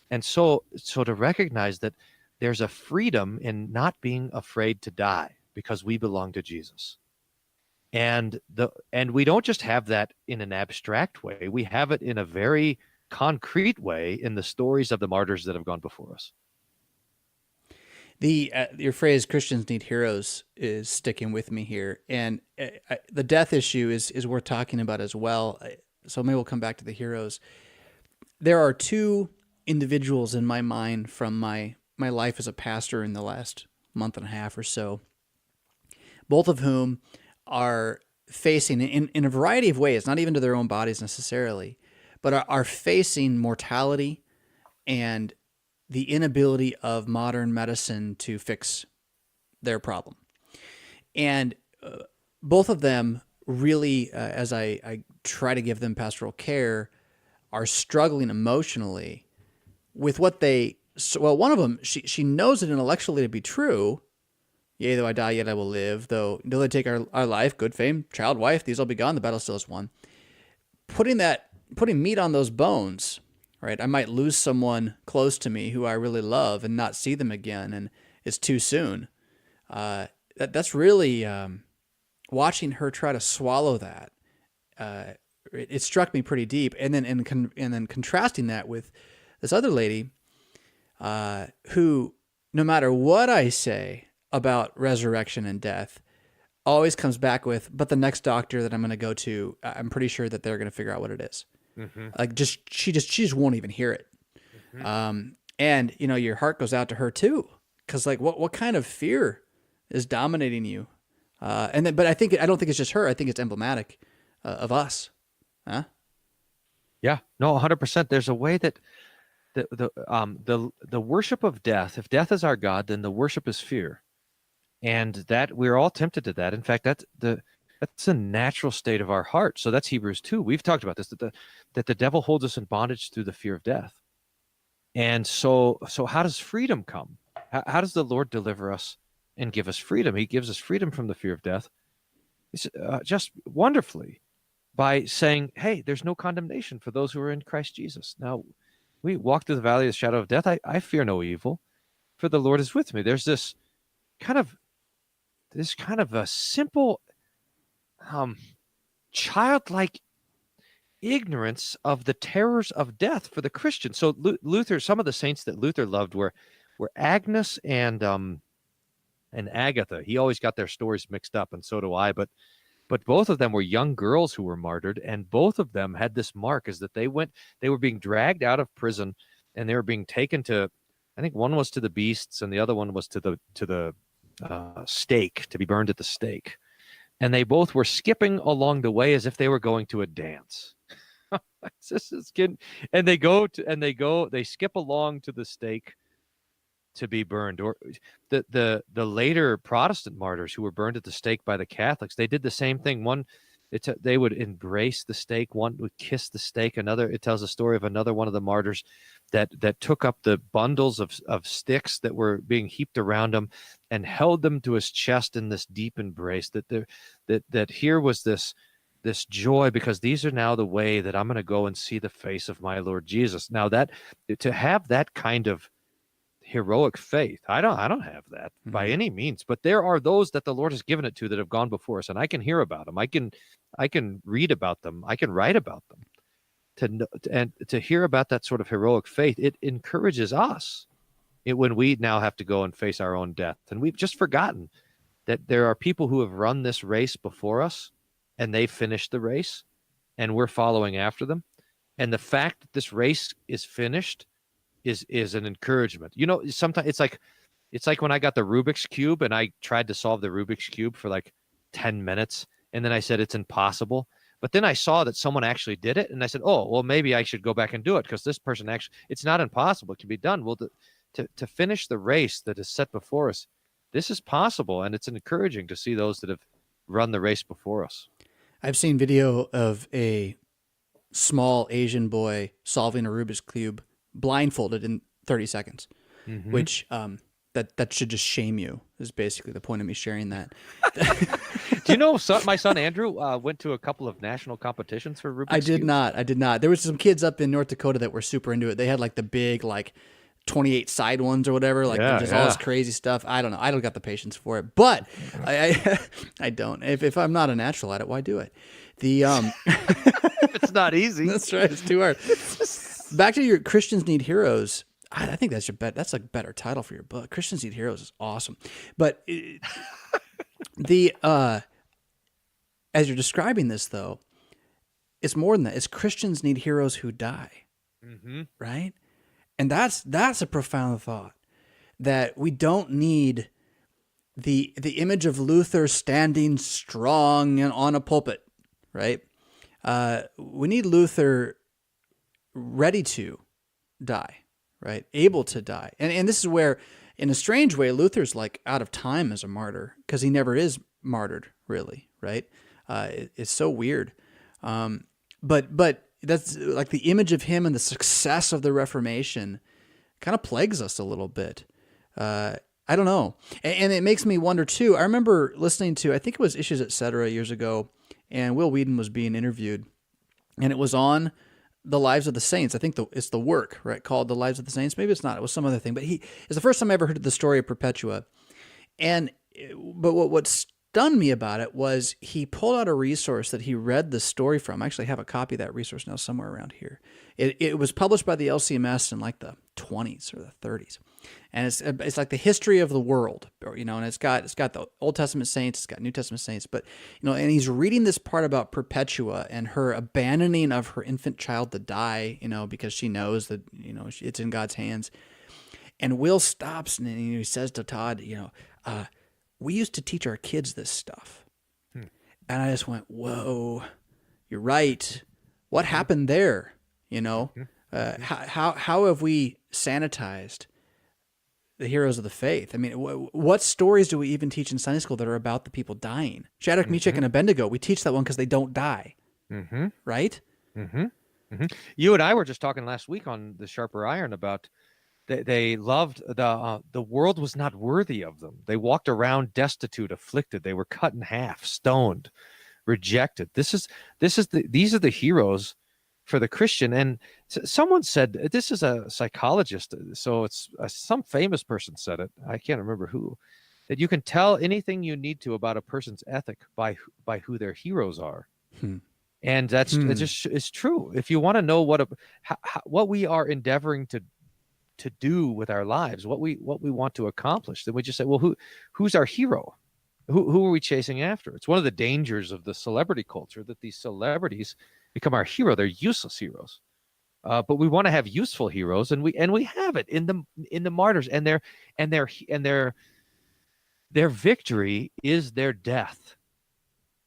And so to recognize that there's a freedom in not being afraid to die because we belong to Jesus. And we don't just have that in an abstract way. We have it in a very concrete way in the stories of the martyrs that have gone before us. Your phrase "Christians need heroes" is sticking with me here, and the death issue is worth talking about as well. So maybe we'll come back to the heroes. There are two individuals in my mind from my life as a pastor in the last month and a half or so, both of whom are facing in a variety of ways, not even to their own bodies necessarily, but are facing mortality and the inability of modern medicine to fix their problem. And both of them really, as I try to give them pastoral care, are struggling emotionally with what one of them, she knows it intellectually to be true. Yea, though I die, yet I will live. Though they take our life, good fame, child, wife, these will be gone. The battle still is won. Putting meat on those bones right? I might lose someone close to me who I really love and not see them again, and it's too soon. That's really watching her try to swallow that. It struck me pretty deep, and then contrasting that with this other lady, who, no matter what I say about resurrection and death, always comes back with, but the next doctor that I'm going to go to, I'm pretty sure that they're going to figure out what it is. Like she just won't even hear it. And your heart goes out to her too, because like what kind of fear is dominating you? But I don't think it's just her. I think it's emblematic of us. Huh? Yeah, no, 100%. There's a way that the worship of death, if death is our God, then the worship is fear. And that we're all tempted to that. In fact, that's a natural state of our heart. So that's Hebrews 2. We've talked about this, that the devil holds us in bondage through the fear of death. And so how does freedom come? How does the Lord deliver us and give us freedom? He gives us freedom from the fear of death. It's just wonderfully by saying, hey, there's no condemnation for those who are in Christ Jesus. Now, we walk through the valley of the shadow of death. I fear no evil, for the Lord is with me. There's this kind of a simple, childlike ignorance of the terrors of death for the Christian. So Luther, some of the saints that Luther loved were Agnes and Agatha. He always got their stories mixed up, and so do I. But both of them were young girls who were martyred, and both of them had this mark, is that they were being dragged out of prison, and they were being taken to, I think one was to the beasts, and the other one was to the stake, to be burned at the stake. And they both were skipping along the way as if they were going to a dance. And they skip along to the stake to be burned. Or the later Protestant martyrs who were burned at the stake by the Catholics, they did the same thing. One, they would embrace the stake. One would kiss the stake. Another, it tells a story of another one of the martyrs that took up the bundles of sticks that were being heaped around him and held them to his chest in this deep embrace. That here was this joy, because these are now the way that I'm going to go and see the face of my Lord Jesus. Now, that to have that kind of heroic faith, I don't have that by any means, but there are those that the Lord has given it to that have gone before us, and I can hear about them. I can read about them. I can write about them. To hear about that sort of heroic faith, it encourages us when we now have to go and face our own death. And we've just forgotten that there are people who have run this race before us, and they finished the race, and we're following after them. And the fact that this race is finished is an encouragement. Sometimes it's like when I got the Rubik's Cube and I tried to solve the Rubik's Cube for like 10 minutes, and then I said it's impossible. But then I saw that someone actually did it, and I said, oh, well, maybe I should go back and do it, because this person actually, it's not impossible. It can be done. Well, to finish the race that is set before us, this is possible, and it's encouraging to see those that have run the race before us. I've seen video of a small Asian boy solving a Rubik's Cube blindfolded in 30 seconds, which that should just shame you, is basically the point of me sharing that. Do you know my son Andrew went to a couple of national competitions for Rubik's Cubes? I did not. There was some kids up in North Dakota that were super into it. They had like the big 28 side ones or whatever, all this crazy stuff. I don't know. I don't got the patience for it, but I don't. If I'm not a natural at it, why do it? It's not easy. That's right. It's too hard. Back to your Christians Need Heroes. I think that's a better title for your book. Christians Need Heroes is awesome. But as you're describing this, though, it's more than that. It's Christians need heroes who die, right? And that's a profound thought, that we don't need the image of Luther standing strong and on a pulpit, right? We need Luther ready to die, right? Able to die. And this is where, in a strange way, Luther's like out of time as a martyr, because he never is martyred, really, right? It's so weird. But that's like the image of him and the success of the Reformation kind of plagues us a little bit. I don't know. And it makes me wonder too. I remember listening to, I think it was Issues Etc. years ago, and Will Wheaton was being interviewed, and it was on the Lives of the Saints. I think it's the work, right, called The Lives of the Saints. Maybe it's not. It was some other thing. But it's the first time I ever heard the story of Perpetua. And but what stunned me about it was he pulled out a resource that he read the story from. I actually have a copy of that resource now somewhere around here. It was published by the LCMS in like the 20s or the 30s, and it's like the history of the world, and it's got the Old Testament saints, it's got New Testament saints, but and he's reading this part about Perpetua and her abandoning of her infant child to die, because she knows that it's in God's hands. And Will stops and he says to Todd, we used to teach our kids this stuff. And I just went, whoa, you're right. What happened there? How have we sanitized the heroes of the faith? I mean, what stories do we even teach in Sunday school that are about the people dying? Shadrach, Meshach, and Abednego, we teach that one because they don't die. Right? You and I were just talking last week on the Sharper Iron about they loved the world was not worthy of them. They walked around destitute, afflicted. They were cut in half, stoned, rejected. These are the heroes for the Christian. And someone said, this is a psychologist, so it's some famous person said it. I can't remember who. That you can tell anything you need to about a person's ethic by who their heroes are. And that's it's true. If you want to know what we are endeavoring to do with our lives, what we want to accomplish, then we just say, well, who's our hero? Who are we chasing after? It's one of the dangers of the celebrity culture that these celebrities become our hero. They're useless heroes, but we want to have useful heroes, and we have it in the martyrs, and their victory is their death.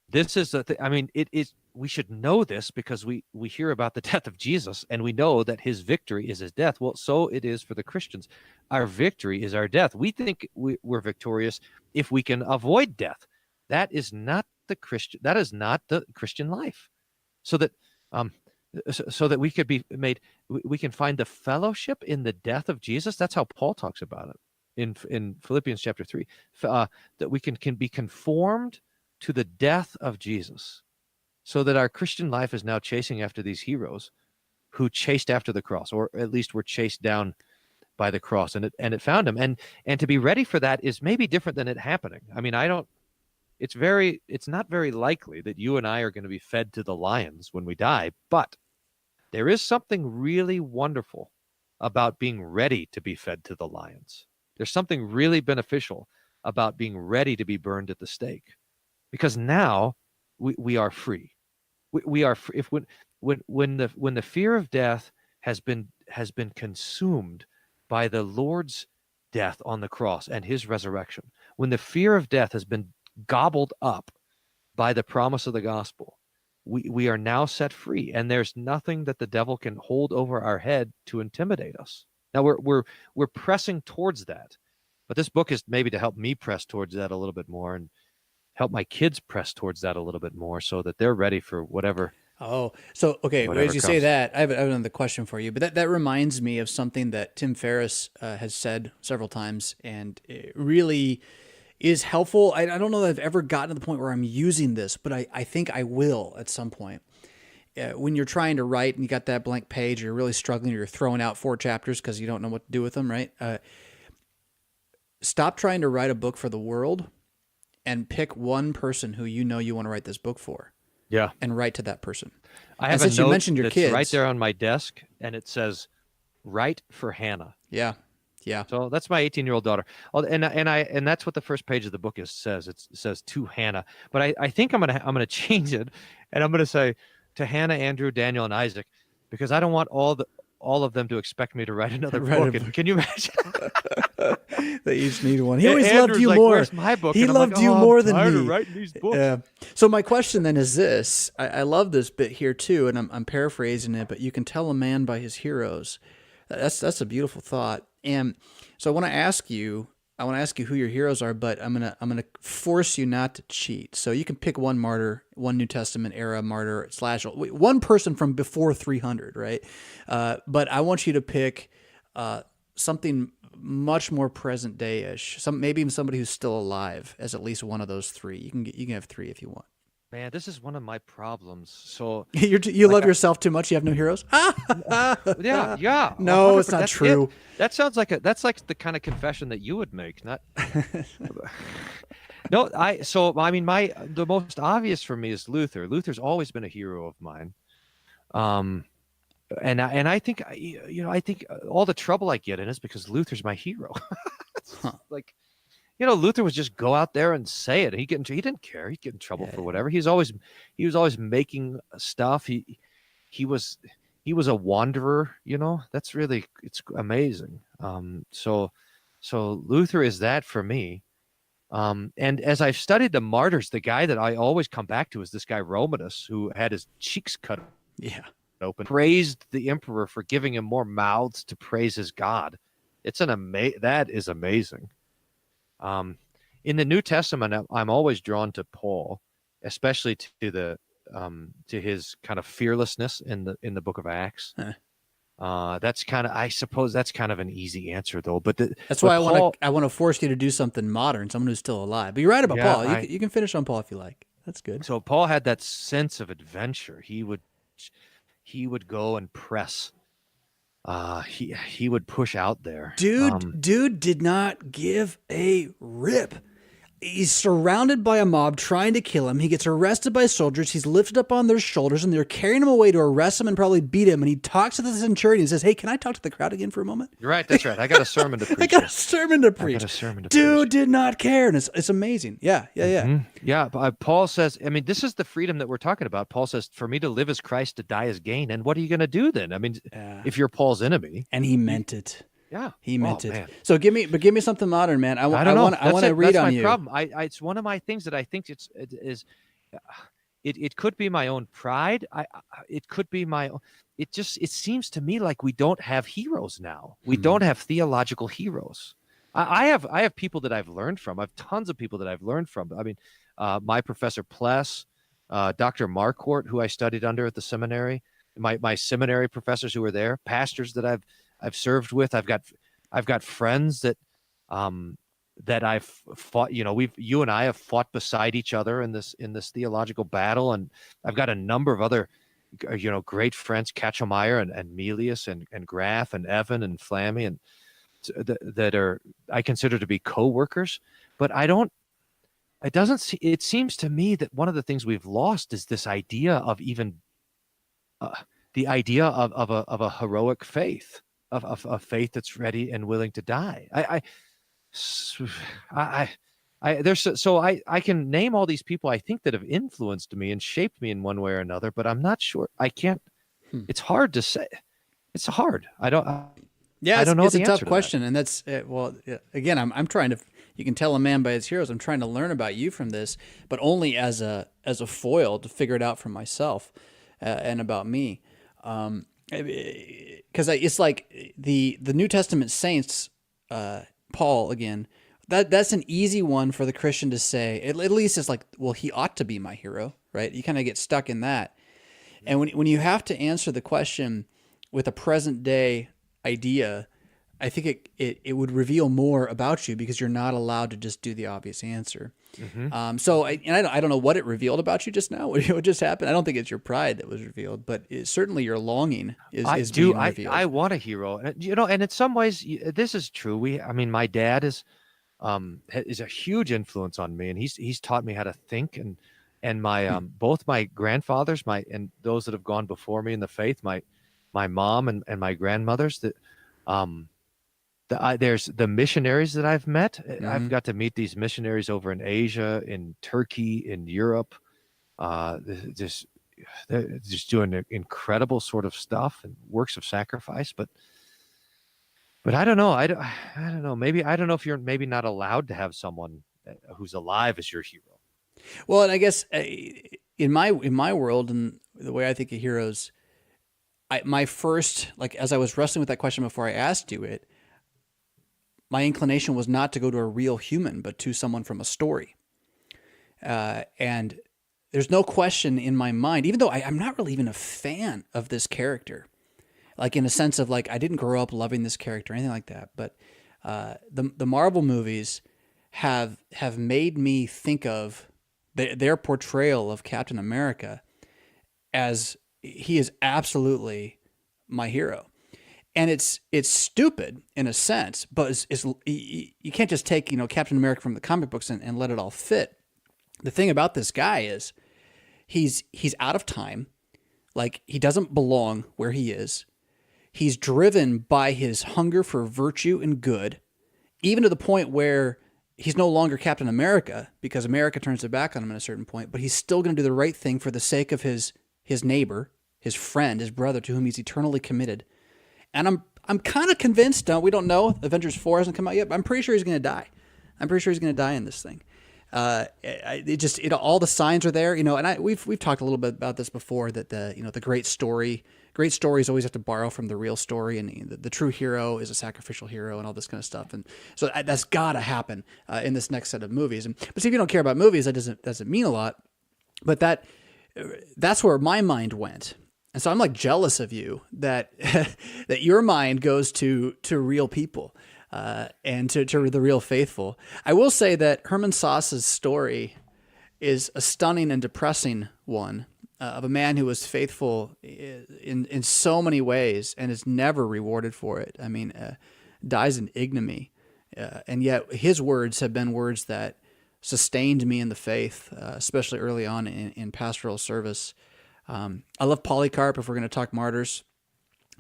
This is it is. We should know this because we hear about the death of Jesus, and we know that his victory is his death. Well, so it is for the Christians. Our victory is our death. We think we're victorious if we can avoid death. That is not the Christian life. So that we could be made, we can find the fellowship in the death of Jesus. That's how Paul talks about it in Philippians chapter 3, that we can be conformed to the death of Jesus. So that our Christian life is now chasing after these heroes who chased after the cross, or at least were chased down by the cross, and it found him. And to be ready for that is maybe different than it happening. I mean, it's not very likely that you and I are going to be fed to the lions when we die, but there is something really wonderful about being ready to be fed to the lions. There's something really beneficial about being ready to be burned at the stake, because now we are free. We are free. When the fear of death has been consumed by the Lord's death on the cross and his resurrection, when the fear of death has been gobbled up by the promise of the gospel, we are now set free, and there's nothing that the devil can hold over our head to intimidate us. Now we're pressing towards that, but this book is maybe to help me press towards that a little bit more, and help my kids press towards that a little bit more, so that they're ready for whatever. Oh, so okay. As you say that, I have another question for you. But that reminds me of something that Tim Ferriss has said several times, and it really is helpful. I don't know that I've ever gotten to the point where I'm using this, but I think I will at some point. When you're trying to write and you got that blank page, you're really struggling, you're throwing out 4 chapters because you don't know what to do with them, right? Stop trying to write a book for the world, and pick one person who you want to write this book for. Yeah. And write to that person. I have a note you mentioned your kids right there on my desk, and it says, "Write for Hannah." Yeah. So that's my 18-year-old daughter. And that's what the first page of the book says. It says to Hannah. But I think I'm gonna change it, and I'm gonna say to Hannah, Andrew, Daniel, and Isaac, because I don't want all of them to expect me to write another book. Can you imagine? They each need one. He always loved you more. Where's my book? He loved you more than me. Writing these books. Yeah. So my question then is this: I love this bit here too, and I'm paraphrasing it, but you can tell a man by his heroes. That's a beautiful thought. And so I want to ask you who your heroes are, but I'm gonna force you not to cheat. So you can pick one martyr, one New Testament era martyr / one person from before 300, right? But I want you to pick something much more present day-ish. Maybe even somebody who's still alive as at least one of those 3. You can have 3 if you want. Man, this is one of my problems. So, You like, love yourself too much. You have no heroes. yeah, yeah, No, it's 100%. not That's it. true. That sounds like that's like the kind of confession that you would make. Not no, I mean, the most obvious for me is Luther. Luther's always been a hero of mine. Um, and I think I think all the trouble I get in is because Luther's my hero. Huh. Like, Luther was just go out there and say it. He didn't care. He'd get in trouble for Yeah. whatever. He was always making stuff. He was he was a wanderer. It's amazing. So Luther is that for me. And as I've studied the martyrs, the guy that I always come back to is this guy Romanus, who had his cheeks cut Yeah. open, praised the emperor for giving him more mouths to praise his God. That is amazing. In the New Testament, I'm always drawn to Paul, especially to his kind of fearlessness in the book of Acts. Huh. I suppose that's kind of an easy answer though. But That's why Paul, I want to force you to do something modern, someone who's still alive. But you're right about yeah, Paul. You can finish on Paul if you like. That's good. so Paul had that sense of adventure. He would go and press. He would push out there. Dude did not give a rip. He's surrounded by a mob trying to kill him. He gets arrested by soldiers. He's lifted up on their shoulders, and they're carrying him away to arrest him and probably beat him. And he talks to the centurion and says, "Hey, can I talk to the crowd again for a moment?" You're right. That's right. I got a sermon to preach. I got a sermon to preach. Dude did not care, and it's amazing. Yeah. Yeah. Paul says, I mean, this is the freedom that we're talking about. Paul says, for me to live is Christ, to die is gain. And what are you going to do then? I mean, if you're Paul's enemy. And he meant it. Yeah, he meant it. Man. So give me something modern, man. I want to read That's on my you. problem. It's one of my things that I think it could be my own pride. It could be my. It seems to me like we don't have heroes now. We don't have theological heroes. I have people that I've learned from. I have tons of people that I've learned from. I mean, my professor Pless, Dr. Marquardt, who I studied under at the seminary, my seminary professors who were there, pastors that I've served with. I've got friends that I've fought. You and I have fought beside each other in this theological battle, and I've got a number of other great friends, Katchemeyer and Melius and Graff and Evan and Flammy, and that are I consider to be co-workers. But it seems to me that one of the things we've lost is this idea of even the idea of a heroic faith. Of a faith that's ready and willing to die. I can name all these people I think that have influenced me and shaped me in one way or another, but I'm not sure. I can't. It's hard to say. It's hard. I don't know. It's a tough question, and that's again. I'm trying to. You can tell a man by his heroes. I'm trying to learn about you from this, but only as a foil to figure it out for myself and about me. Because it's like the New Testament saints, Paul again. That's an easy one for the Christian to say. At least it's like, well, he ought to be my hero, right? You kind of get stuck in that, and when you have to answer the question with a present day idea, I think it would reveal more about you because you're not allowed to just do the obvious answer. Mm-hmm. I don't know what it revealed about you just now. What just happened? I don't think it's your pride that was revealed, but certainly your longing is being revealed. I want a hero, and in some ways this is true. My dad is a huge influence on me, and he's taught me how to think, and my both my grandfathers, and those that have gone before me in the faith, my mom and my grandmothers that. There's the missionaries that I've met. Mm-hmm. I've got to meet these missionaries over in Asia, in Turkey, in Europe. They're just doing incredible sort of stuff and works of sacrifice. But I don't know. I don't know. Maybe I don't know if you're maybe not allowed to have someone who's alive as your hero. Well, and I guess in my world and the way I think of heroes, my first, like, as I was wrestling with that question before I asked you it, my inclination was not to go to a real human, but to someone from a story. And there's no question in my mind, even though I'm not really even a fan of this character, like in a sense of like, I didn't grow up loving this character or anything like that. But the Marvel movies have made me think of their portrayal of Captain America as he is absolutely my hero. And it's stupid in a sense, but you can't just take, Captain America from the comic books and let it all fit. The thing about this guy is he's out of time. Like, he doesn't belong where he is. He's driven by his hunger for virtue and good, even to the point where he's no longer Captain America because America turns their back on him at a certain point, but he's still going to do the right thing for the sake of his neighbor, his friend, his brother, to whom he's eternally committed. And I'm kind of convinced, we don't know, Avengers 4 hasn't come out yet, but I'm pretty sure he's going to die. I'm pretty sure he's going to die in this thing. All the signs are there, and we've talked a little bit about this before, that the great stories always have to borrow from the real story, and the true hero is a sacrificial hero and all this kind of stuff. And so that's got to happen in this next set of movies. But see, if you don't care about movies, that doesn't mean a lot. But that's where my mind went. And so I'm like jealous of you that that your mind goes to real people and to the real faithful. I will say that Herman Sass's story is a stunning and depressing one of a man who was faithful in so many ways and is never rewarded for it. I mean, dies in ignominy. And yet his words have been words that sustained me in the faith, especially early on in pastoral service. I love Polycarp, if we're going to talk martyrs,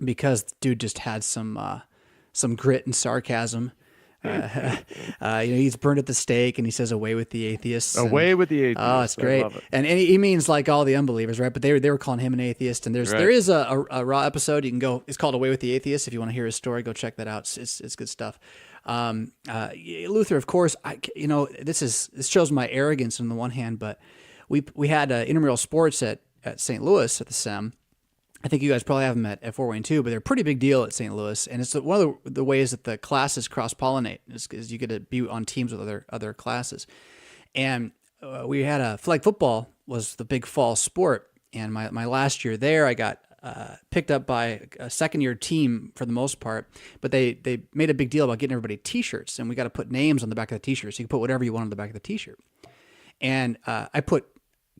because the dude just had some grit and sarcasm. He's burned at the stake, and he says, "Away with the atheists." Away with the atheists. Oh, it's great. And he means like all the unbelievers, right? But they were calling him an atheist. And there is a Raw episode you can go. It's called "Away with the Atheists." If you want to hear his story, go check that out. It's good stuff. Luther, of course, this shows my arrogance on the one hand, but we had intramural sports at St. Louis at the SEM. I think you guys probably have them at Fort Wayne too, but they're a pretty big deal at St. Louis. And it's one of the ways that the classes cross-pollinate is you get to be on teams with other classes. And we had a flag football was the big fall sport. And my last year there, I got picked up by a second-year team for the most part, but they made a big deal about getting everybody T-shirts, and we got to put names on the back of the T-shirts. You can put whatever you want on the back of the T-shirt. And I put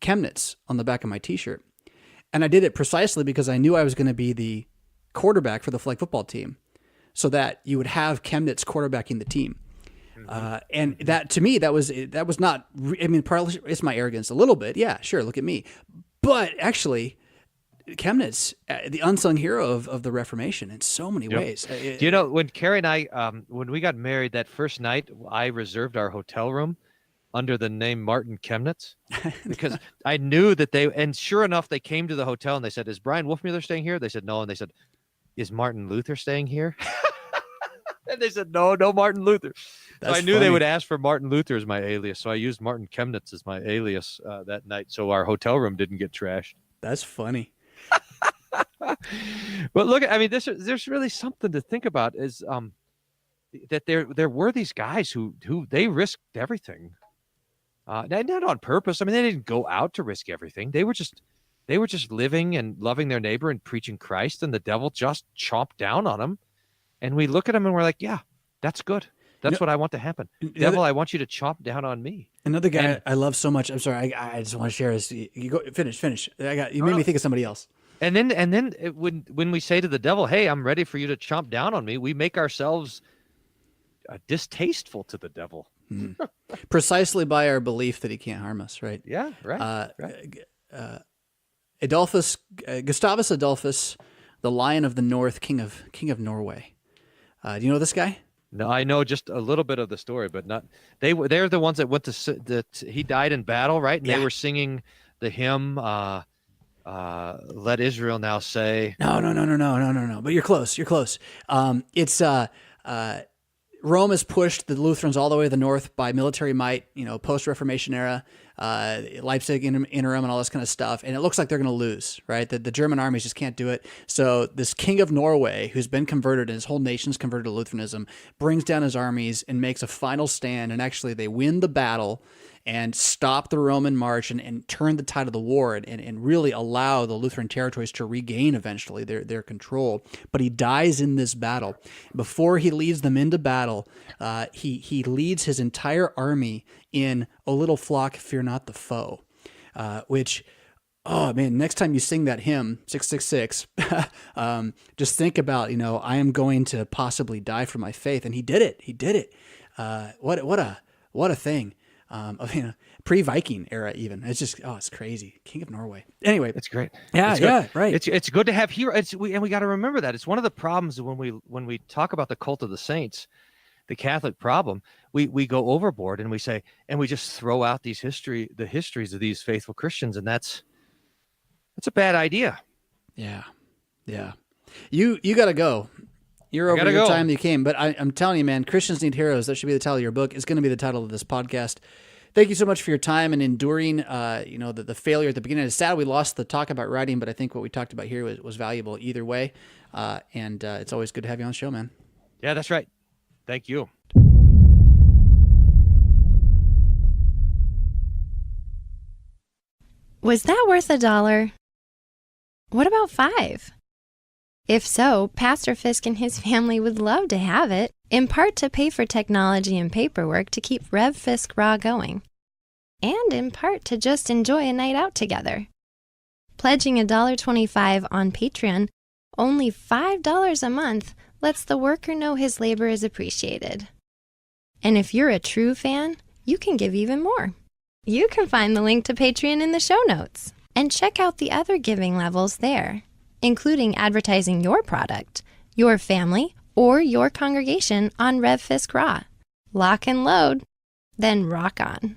Chemnitz on the back of my T-shirt. And I did it precisely because I knew I was going to be the quarterback for the flag football team, so that you would have Chemnitz quarterbacking the team. And that, to me, that was not, I mean, probably it's my arrogance a little bit. Yeah, sure. Look at me. But actually, Chemnitz, the unsung hero of the Reformation in so many ways. When Carrie and I, when we got married that first night, I reserved our hotel room under the name Martin Chemnitz, because I knew that and sure enough, they came to the hotel and they said, "Is Bryan Wolfmuller staying here?" They said, "No." And they said, "Is Martin Luther staying here?" And they said, "No, Martin Luther." So I knew they would ask for Martin Luther as my alias. So I used Martin Chemnitz as my alias that night. So our hotel room didn't get trashed. That's funny. But look, I mean, there's really something to think about, is that there were these guys who they risked everything. Not on purpose. I mean, they didn't go out to risk everything. They were just living and loving their neighbor and preaching Christ, and the devil just chomped down on them. And we look at them and we're like, yeah, that's good. That's what I want to happen. Devil, I want you to chomp down on me. Another guy I love so much. I'm sorry. I just want to share this. You go finish. You made me think of somebody else. And then when we say to the devil, "Hey, I'm ready for you to chomp down on me," we make ourselves distasteful to the devil. Mm-hmm. Precisely by our belief that he can't harm us, right? Yeah, right. Gustavus Adolphus, the Lion of the North, King of Norway. Do you know this guy? No, I know just a little bit of the story, but not. They're the ones that went to he died in battle, right? And they were singing the hymn, "Let Israel Now Say." No. But you're close. It's Rome has pushed the Lutherans all the way to the north by military might, post-Reformation era, Leipzig interim and all this kind of stuff. And it looks like they're going to lose, right? The German armies just can't do it. So this king of Norway, who's been converted and his whole nation's converted to Lutheranism, brings down his armies and makes a final stand. And actually they win the battle and stop the Roman march and turn the tide of the war and really allow the Lutheran territories to regain eventually their control. But he dies in this battle. Before he leads them into battle, he leads his entire army in "O little flock, fear not the foe," which, oh man, next time you sing that hymn, 666, just think about, I am going to possibly die for my faith. And he did it. He did it. What a thing. Pre-Viking era even. It's just, it's crazy. King of Norway. Anyway. It's great. Yeah, right. It's good to have heroes. And we got to remember that. It's one of the problems when we talk about the cult of the saints, the Catholic problem, we go overboard and we say, and we just throw out the histories of these faithful Christians. And that's a bad idea. Yeah. You got to go. You're over your time you came, but I'm telling you, man, Christians Need Heroes. That should be the title of your book. It's going to be the title of this podcast. Thank you so much for your time and enduring, the failure at the beginning. It's sad we lost the talk about writing, but I think what we talked about here was valuable either way. And it's always good to have you on the show, man. Yeah, that's right. Thank you. Was that worth $1? What about $5? If so, Pastor Fisk and his family would love to have it, in part to pay for technology and paperwork to keep Rev Fisk Raw going, and in part to just enjoy a night out together. Pledging $1.25 on Patreon, only $5 a month, lets the worker know his labor is appreciated. And if you're a true fan, you can give even more. You can find the link to Patreon in the show notes, and check out the other giving levels there, including advertising your product, your family, or your congregation on Rev Fisk Raw. Lock and load, then rock on.